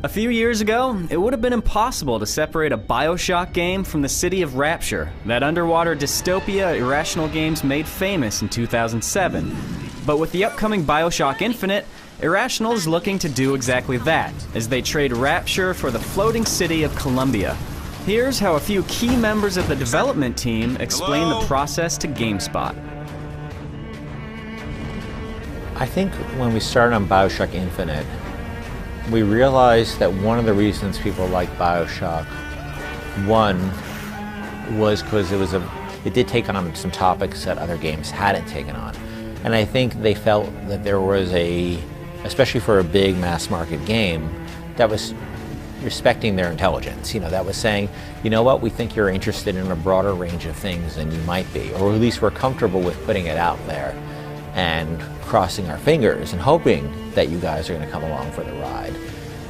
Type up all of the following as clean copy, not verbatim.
A few years ago, it would have been impossible to separate a BioShock game from the city of Rapture, that underwater dystopia Irrational Games made famous in 2007. But with the upcoming BioShock Infinite, Irrational is looking to do exactly that, as they trade Rapture for the floating city of Columbia. Here's how a few key members of the development team explain the process to GameSpot. I think when we started on BioShock Infinite, we realized that one of the reasons people liked BioShock, one, was because it did take on some topics that other games hadn't taken on. And I think they felt that there was especially for a big mass market game, that was respecting their intelligence, that was saying, you know what, we think you're interested in a broader range of things than you might be, or at least we're comfortable with putting it out there and crossing our fingers and hoping that you guys are going to come along for the ride.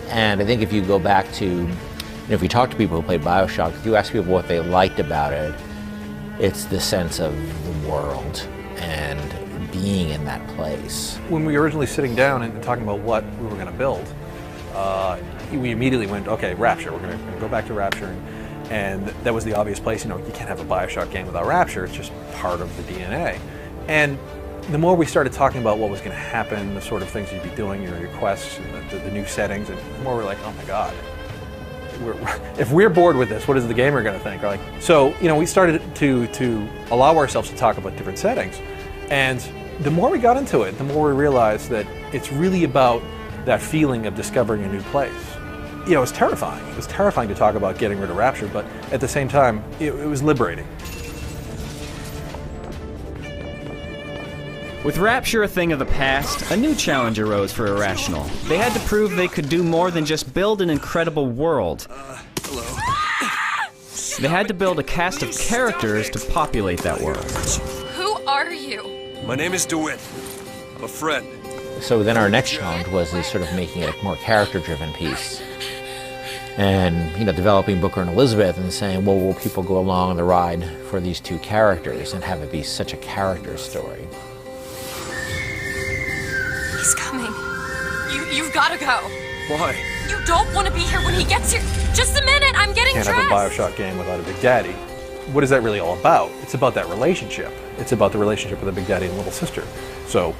And I think if you go back to, if you talk to people who played BioShock, if you ask people what they liked about it, it's the sense of the world and being in that place. When we were originally sitting down and talking about what we were going to build, we immediately went, okay, Rapture, we're going to go back to Rapture, and that was the obvious place. You can't have a BioShock game without Rapture, it's just part of the DNA. And the more we started talking about what was going to happen, the sort of things you'd be doing, your quests, and the new settings, and the more we're like, oh my God, if we're bored with this, what is the gamer going to think? So, we started to allow ourselves to talk about different settings, and the more we got into it, the more we realized that it's really about that feeling of discovering a new place. It was terrifying. It was terrifying to talk about getting rid of Rapture, but at the same time, it was liberating. With Rapture a thing of the past, a new challenge arose for Irrational. They had to prove they could do more than just build an incredible world. Hello. They had to build a cast of characters to populate that world. Who are you? My name is DeWitt. I'm a friend. So then our next challenge was sort of making it a more character-driven piece. And, developing Booker and Elizabeth and saying, well, will people go along on the ride for these two characters and have it be such a character story? He's coming. You've got to go. Why? You don't want to be here when he gets here. Just a minute, I'm getting Can't dressed. have a BioShock game without a Big Daddy. What is that really all about? It's about that relationship. It's about the relationship with a Big Daddy and little sister. So,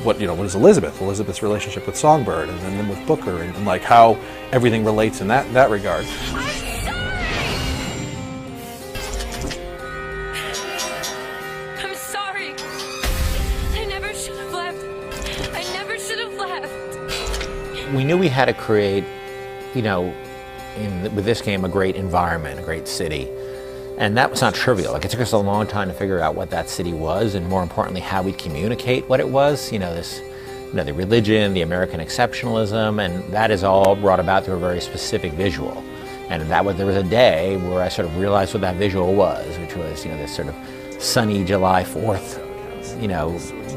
what is Elizabeth? Elizabeth's relationship with Songbird, and then with Booker, and like how everything relates in that regard. I'm sorry. I never should have left. I never should have left. We knew we had to create, with this game, a great environment, a great city. And that was not trivial. It took us a long time to figure out what that city was, and more importantly, how we'd communicate what it was. The religion, the American exceptionalism, and that is all brought about through a very specific visual. And there was a day where I sort of realized what that visual was, which was, this sort of sunny July 4th,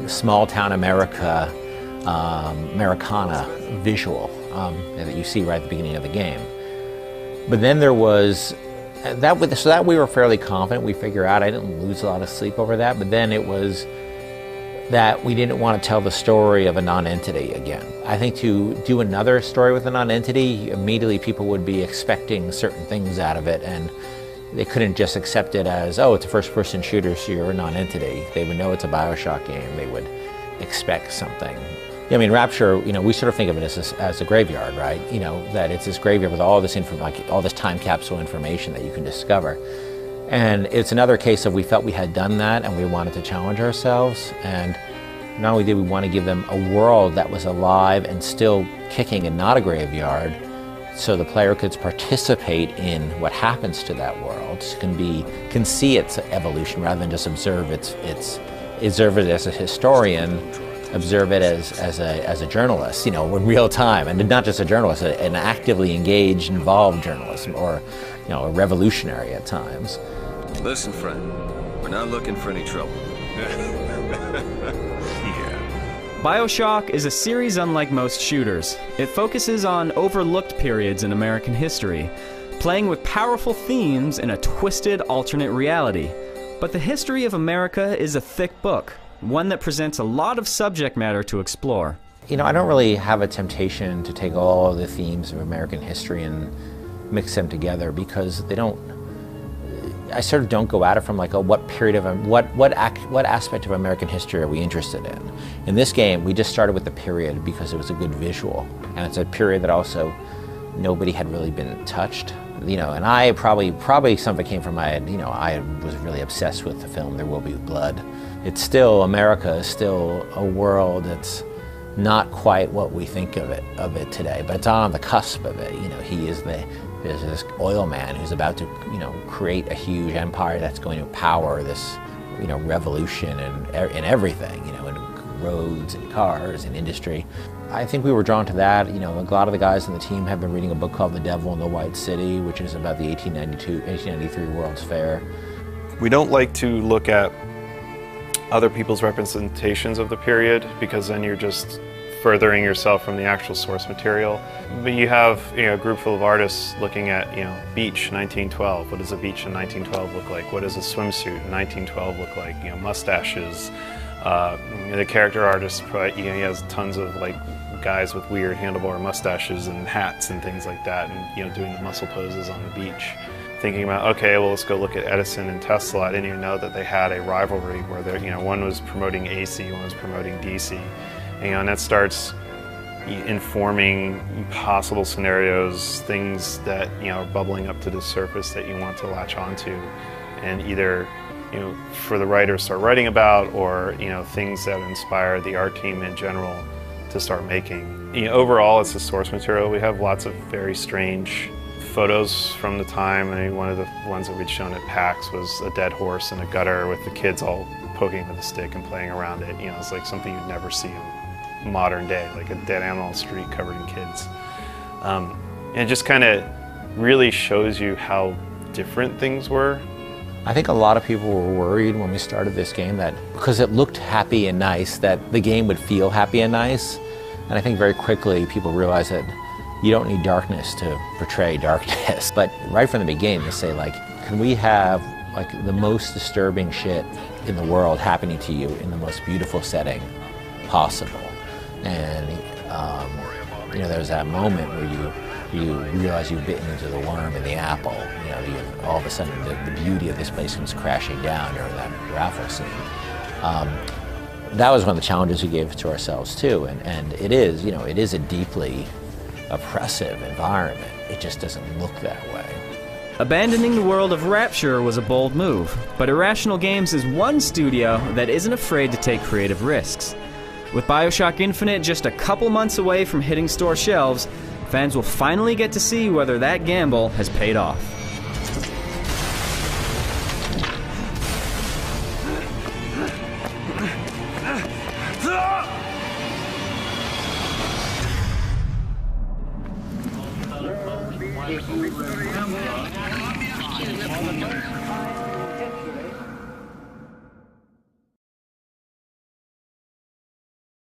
small town America, Americana visual that you see right at the beginning of the game. But then there was so that we were fairly confident we figure out. I didn't lose a lot of sleep over that, but then it was that we didn't want to tell the story of a non-entity again. I think to do another story with a non-entity, immediately people would be expecting certain things out of it, and they couldn't just accept it as, oh, it's a first-person shooter, so you're a non-entity. They would know it's a BioShock game. They would expect something. Rapture, we sort of think of it as a graveyard, right? That it's this graveyard with all this all this time capsule information that you can discover. And it's another case of we felt we had done that and we wanted to challenge ourselves. And not only did we want to give them a world that was alive and still kicking and not a graveyard, so the player could participate in what happens to that world, can see its evolution rather than just observe it as a historian. Observe it as a journalist, in real time, and not just a journalist, an actively engaged, involved journalist, or a revolutionary at times. Listen, friend, we're not looking for any trouble. Yeah. BioShock is a series unlike most shooters. It focuses on overlooked periods in American history, playing with powerful themes in a twisted alternate reality. But the history of America is a thick book, one that presents a lot of subject matter to explore. You know, I don't really have a temptation to take all of the themes of American history and mix them together, because they don't, I sort of don't go at it from like, oh, what period of, what aspect of American history are we interested in? In this game, we just started with the period because it was a good visual, and it's a period that also nobody had really been touched. You know, and I probably some of it came from I was really obsessed with the film There Will Be Blood. It's still, America is still a world that's not quite what we think of it today, but it's on the cusp of it. You know, there's this oil man who's about to, you know, create a huge empire that's going to power this, you know, revolution in everything, you know, in roads and cars and industry. I think we were drawn to that. You know, a lot of the guys on the team have been reading a book called The Devil in the White City, which is about the 1893 World's Fair. We don't like to look at other people's representations of the period, because then you're just furthering yourself from the actual source material. But you have, you know, a group full of artists looking at, you know, beach 1912. What does a beach in 1912 look like? What does a swimsuit in 1912 look like? You know, mustaches. The character artist, you know, he has tons of like guys with weird handlebar mustaches and hats and things like that, and, you know, doing the muscle poses on the beach. Thinking about, okay, well, let's go look at Edison and Tesla. I didn't even know that they had a rivalry where they're, you know, one was promoting AC, one was promoting DC. And, you know, and that starts informing possible scenarios, things that, you know, are bubbling up to the surface that you want to latch onto, and either, you know, for the writers start writing about, or, you know, things that inspire the art team in general to start making. You know, overall, it's the source material. We have lots of very strange photos from the time. I mean, one of the ones that we'd shown at PAX was a dead horse in a gutter with the kids all poking with a stick and playing around it. You know, it's like something you'd never see in modern day, like a dead animal on the street covered in kids. And it just kind of really shows you how different things were. I think a lot of people were worried when we started this game that because it looked happy and nice, that the game would feel happy and nice. And I think very quickly people realized that you don't need darkness to portray darkness. But right from the beginning, they say, like, can we have like the most disturbing shit in the world happening to you in the most beautiful setting possible? And you know, there's that moment where you realize you've bitten into the worm in the apple. You know, all of a sudden the beauty of this place comes crashing down during that raffle scene. That was one of the challenges we gave to ourselves too, and it is, you know, it is a deeply oppressive environment. It just doesn't look that way. Abandoning the world of Rapture was a bold move, but Irrational Games is one studio that isn't afraid to take creative risks. With BioShock Infinite just a couple months away from hitting store shelves, fans will finally get to see whether that gamble has paid off.